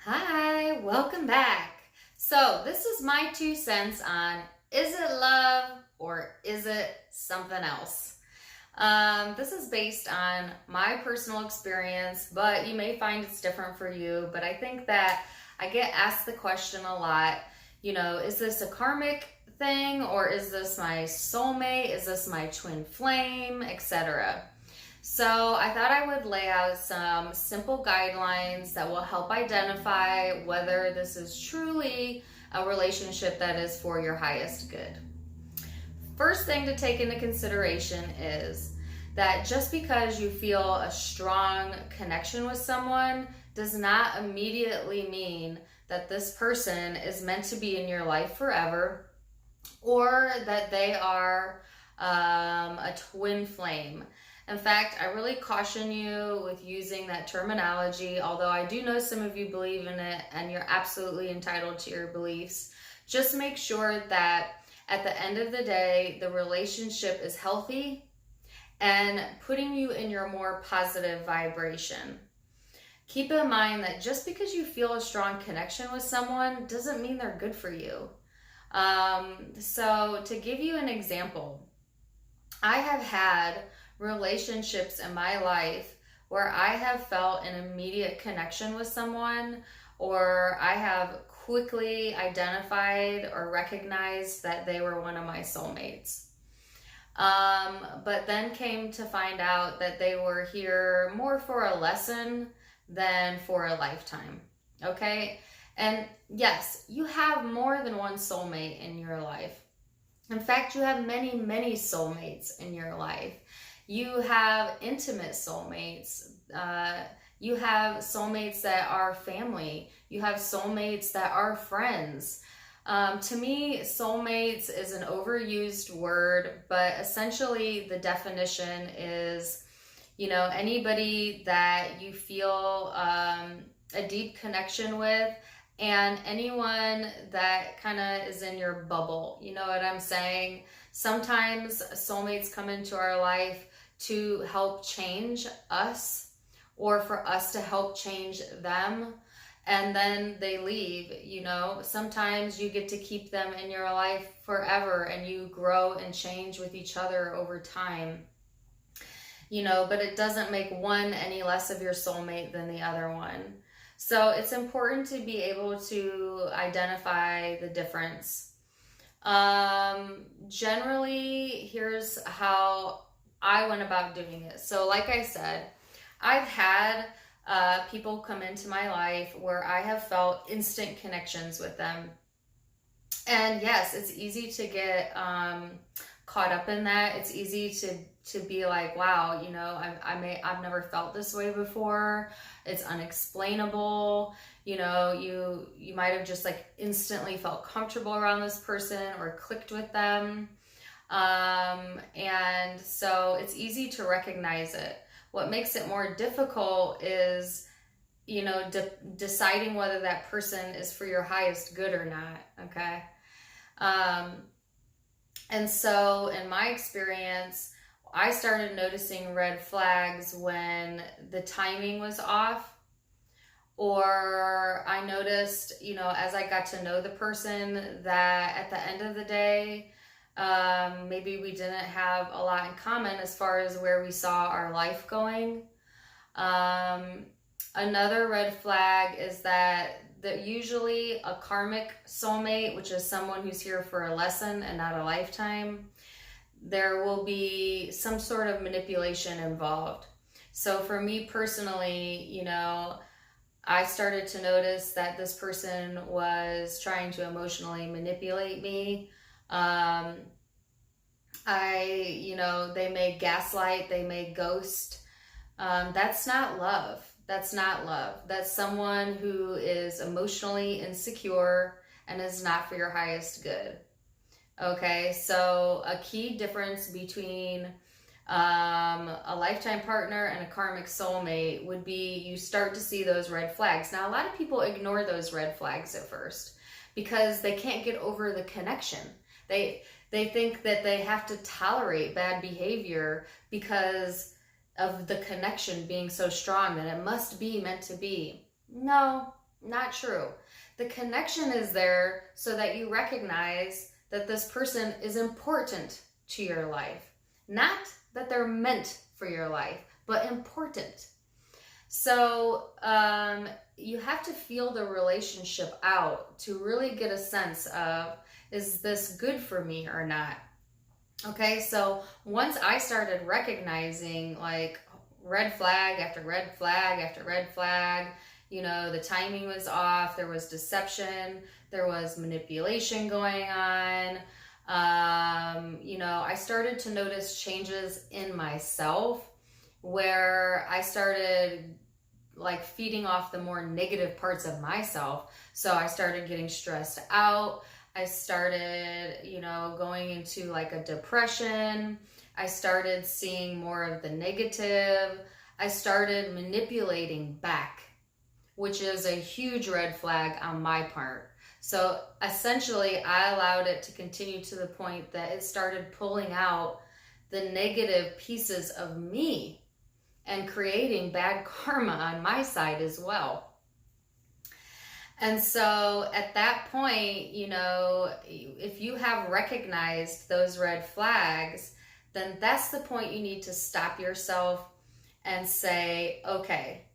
Hi, welcome back. So, this is my 2 cents on is it love or is it something else? This is based on my personal experience, but you may find it's different for you. But I think that I get asked the question a lot, is this a karmic thing or is this my soulmate? Is this my twin flame, etc.? So I thought I would lay out some simple guidelines that will help identify whether this is truly a relationship that is for your highest good. First thing to take into consideration is that just because you feel a strong connection with someone does not immediately mean that this person is meant to be in your life forever or that they are a twin flame. In fact, I really caution you with using that terminology, although I do know some of you believe in it and you're absolutely entitled to your beliefs. Just make sure that at the end of the day, the relationship is healthy and putting you in your more positive vibration. Keep in mind that just because you feel a strong connection with someone doesn't mean they're good for you. So to give you an example, I have had relationships in my life where I have felt an immediate connection with someone, or I have quickly identified or recognized that they were one of my soulmates. But then came to find out that they were here more for a lesson than for a lifetime. Okay? And yes, you have more than one soulmate in your life. In fact, you have many, many soulmates in your life. You have intimate soulmates. You have soulmates that are family. You have soulmates that are friends. To me, soulmates is an overused word, but essentially the definition is, anybody that you feel a deep connection with and anyone that kind of is in your bubble. You know what I'm saying? Sometimes soulmates come into our life to help change us or for us to help change them, and then they leave. Sometimes you get to keep them in your life forever and you grow and change with each other over time. But it doesn't make one any less of your soulmate than the other one. So it's important to be able to identify the difference. Generally, here's how I went about doing it. So like I said, I've had people come into my life where I have felt instant connections with them. And yes, it's easy to get caught up in that. It's easy to be like, wow, I've never felt this way before. It's unexplainable. You might have just like instantly felt comfortable around this person or clicked with them. And so it's easy to recognize it. What makes it more difficult is, deciding whether that person is for your highest good or not. Okay. And so in my experience, I started noticing red flags when the timing was off, or I noticed, as I got to know the person, that at the end of the day, maybe we didn't have a lot in common as far as where we saw our life going. Another red flag is that usually a karmic soulmate, which is someone who's here for a lesson and not a lifetime, there will be some sort of manipulation involved. So for me personally, I started to notice that this person was trying to emotionally manipulate me. They may gaslight, they may ghost. That's not love. That's not love. That's someone who is emotionally insecure and is not for your highest good. Okay, so a key difference between a lifetime partner and a karmic soulmate would be you start to see those red flags. Now, a lot of people ignore those red flags at first because they can't get over the connection. They think that they have to tolerate bad behavior because of the connection being so strong that it must be meant to be. No, Not true. The connection is there so that you recognize that this person is important to your life. Not that they're meant for your life, but important. So you have to feel the relationship out to really get a sense of, is this good for me or not? Okay, so once I started recognizing like red flag after red flag after red flag, the timing was off, there was deception, there was manipulation going on. I started to notice changes in myself where I started like feeding off the more negative parts of myself. So I started getting stressed out. I started, going into like a depression. I started seeing more of the negative. I started manipulating back, which is a huge red flag on my part. So essentially, I allowed it to continue to the point that it started pulling out the negative pieces of me and creating bad karma on my side as well. And so at that point, if you have recognized those red flags, then that's the point you need to stop yourself and say, okay,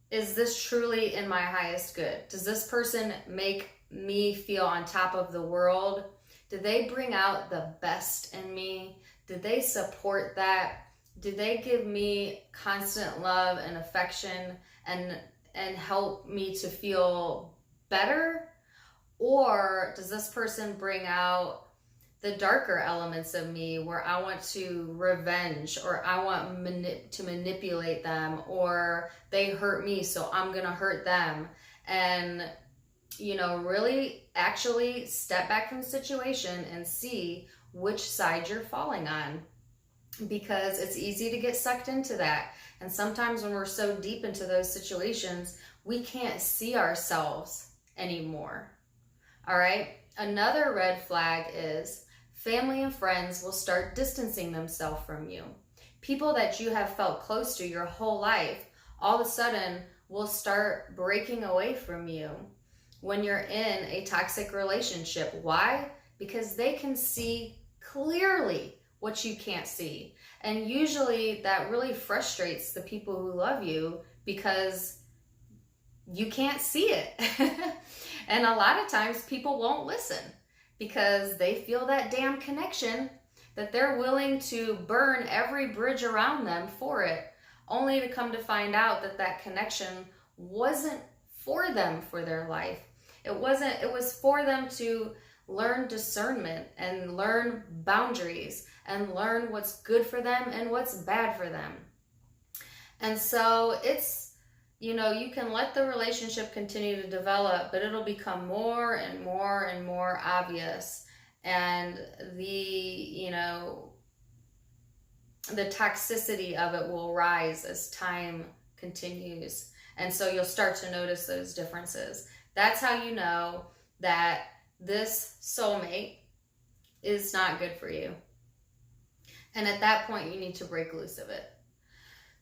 is this truly in my highest good? Does this person make me feel on top of the world? Do they bring out the best in me? Did they support that? Did they give me constant love and affection and help me to feel better? Or does this person bring out the darker elements of me where I want to revenge, or I want to manipulate them, or they hurt me so I'm gonna hurt them? And really actually step back from the situation and see which side you're falling on, because it's easy to get sucked into that. And sometimes when we're so deep into those situations, we can't see ourselves anymore. All right. Another red flag is family and friends will start distancing themselves from you. People that you have felt close to your whole life, all of a sudden will start breaking away from you when you're in a toxic relationship. Why? Because they can see clearly what you can't see. And usually that really frustrates the people who love you because you can't see it. And a lot of times people won't listen because they feel that damn connection that they're willing to burn every bridge around them for it, only to come to find out that that connection wasn't for them for their life. It was for them to learn discernment and learn boundaries and learn what's good for them and what's bad for them. And so it's, you can let the relationship continue to develop, but it'll become more and more and more obvious. And the toxicity of it will rise as time continues. And so you'll start to notice those differences. That's how you know that this soulmate is not good for you. And at that point, you need to break loose of it.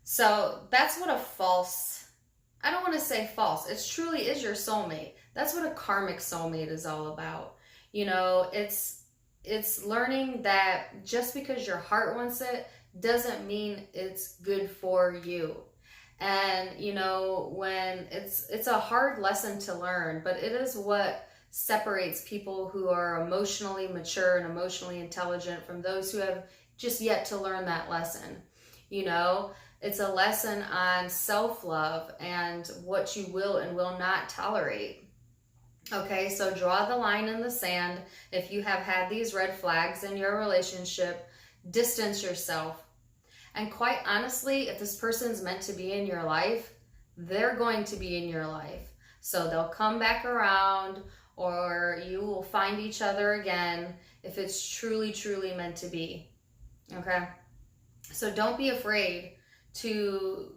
So that's what I don't want to say false. It truly is your soulmate. That's what a karmic soulmate is all about. It's learning that just because your heart wants it doesn't mean it's good for you. And, when it's a hard lesson to learn, but it is what separates people who are emotionally mature and emotionally intelligent from those who have just yet to learn that lesson. It's a lesson on self-love and what you will and will not tolerate. Okay, so draw the line in the sand. If you have had these red flags in your relationship, distance yourself. And quite honestly, if this person's meant to be in your life, they're going to be in your life. So they'll come back around, or you will find each other again if it's truly, truly meant to be. Okay? So don't be afraid to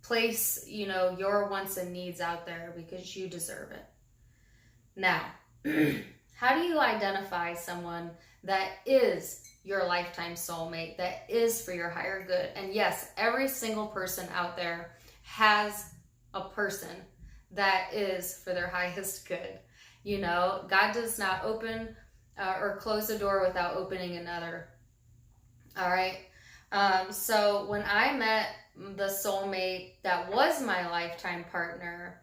place, your wants and needs out there, because you deserve it. Now, how do you identify someone that is your lifetime soulmate, that is for your higher good? And yes, every single person out there has a person that is for their highest good. You know, God does not open or close a door without opening another. All right. So when I met the soulmate that was my lifetime partner,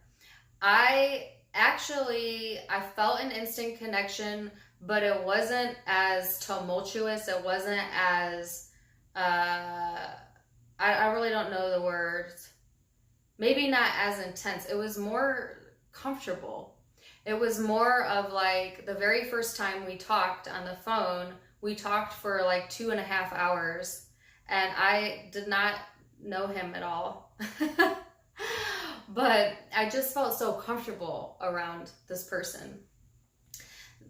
I felt an instant connection, but it wasn't as tumultuous. It wasn't as, I really don't know the words. Maybe not as intense. It was more comfortable. It was more of like the very first time we talked on the phone, we talked for like 2.5 hours, and I did not know him at all. But I just felt so comfortable around this person.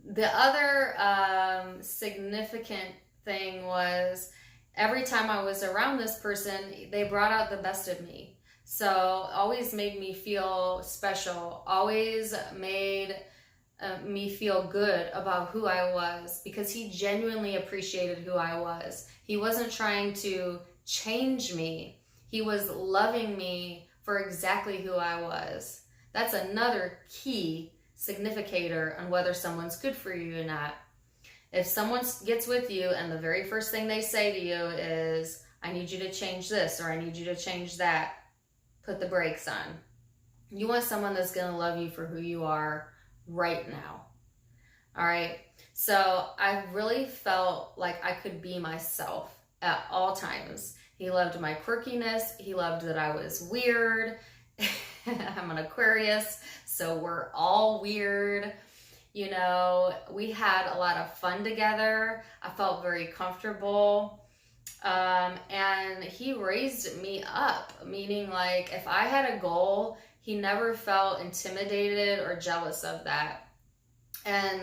The other significant thing was every time I was around this person, they brought out the best of me. So always made me feel special, always made me feel good about who I was, because he genuinely appreciated who I was. He wasn't trying to change me. He was loving me for exactly who I was. That's another key significator on whether someone's good for you or not. If someone gets with you and the very first thing they say to you is, I need you to change this, or I need you to change that, put the brakes on. You want someone that's going to love you for who you are right now. All right. So I really felt like I could be myself at all times. He loved my quirkiness. He loved that I was weird. I'm an Aquarius, so we're all weird. You know, we had a lot of fun together. I felt very comfortable. And he raised me up, meaning like if I had a goal, he never felt intimidated or jealous of that. And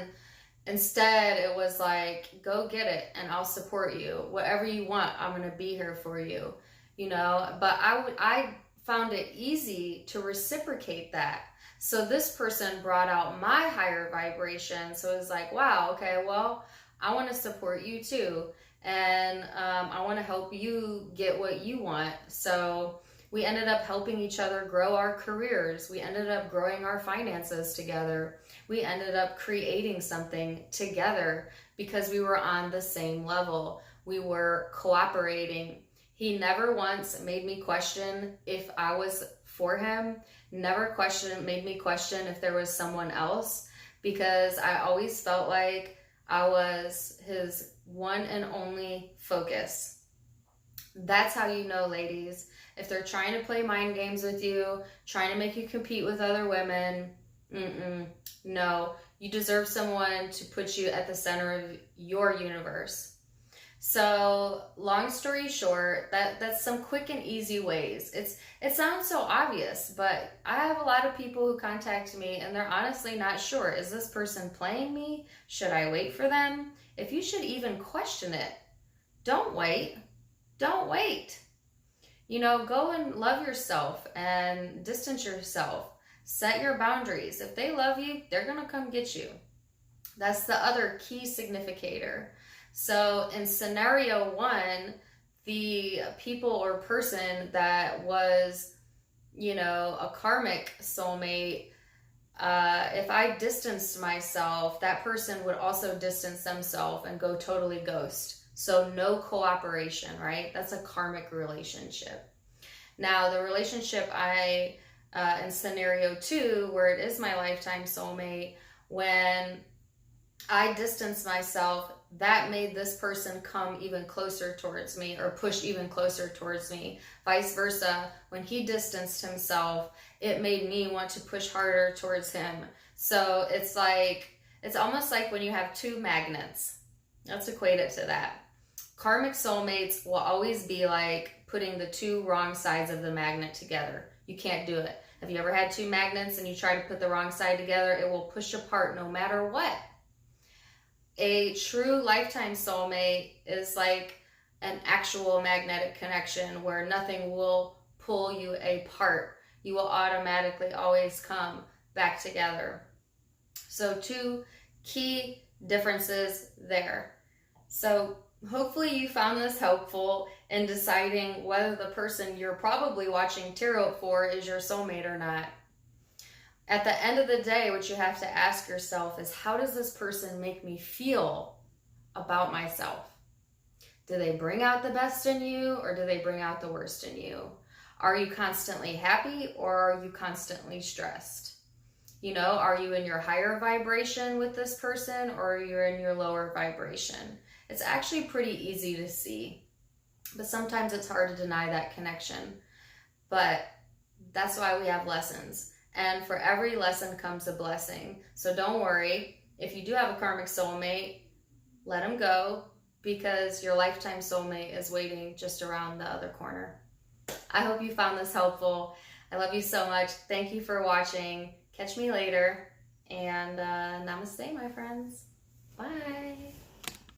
instead, it was like, go get it and I'll support you. Whatever you want, I'm going to be here for you, you know. But I found it easy to reciprocate that. So this person brought out my higher vibration. So it was like, wow, okay, well, I want to support you too. And I want to help you get what you want. So we ended up helping each other grow our careers. We ended up growing our finances together. We ended up creating something together because we were on the same level. We were cooperating. He never once made me question if I was for him. Never made me question if there was someone else, because I always felt like I was his one and only focus. That's how you know, ladies, if they're trying to play mind games with you, trying to make you compete with other women, no, you deserve someone to put you at the center of your universe. So long story short, that's some quick and easy ways. It sounds so obvious, but I have a lot of people who contact me and they're honestly not sure. Is this person playing me? Should I wait for them? If you should even question it, don't wait. Don't wait. You know, go and love yourself and distance yourself. Set your boundaries. If they love you, they're going to come get you. That's the other key significator. So in scenario one, the people or person that was, you know, a karmic soulmate, if I distanced myself, that person would also distance themselves and go totally ghost. So no cooperation, right? That's a karmic relationship. Now, the relationship in scenario two, where it is my lifetime soulmate, when I distanced myself, that made this person come even closer towards me or push even closer towards me. Vice versa, when he distanced himself, it made me want to push harder towards him. So it's almost like when you have two magnets. Let's equate it to that. Karmic soulmates will always be like putting the two wrong sides of the magnet together. You can't do it. Have you ever had two magnets and you try to put the wrong side together? It will push apart no matter what. A true lifetime soulmate is like an actual magnetic connection where nothing will pull you apart. You will automatically always come back together. So two key differences there. So hopefully you found this helpful in deciding whether the person you're probably watching tarot for is your soulmate or not. At the end of the day, what you have to ask yourself is, how does this person make me feel about myself? Do they bring out the best in you, or do they bring out the worst in you? Are you constantly happy, or are you constantly stressed? You know, are you in your higher vibration with this person, or you're in your lower vibration? It's actually pretty easy to see, but sometimes it's hard to deny that connection. But that's why we have lessons. And for every lesson comes a blessing. So don't worry. If you do have a karmic soulmate, let them go, because your lifetime soulmate is waiting just around the other corner. I hope you found this helpful. I love you so much. Thank you for watching. Catch me later. And namaste, my friends. Bye.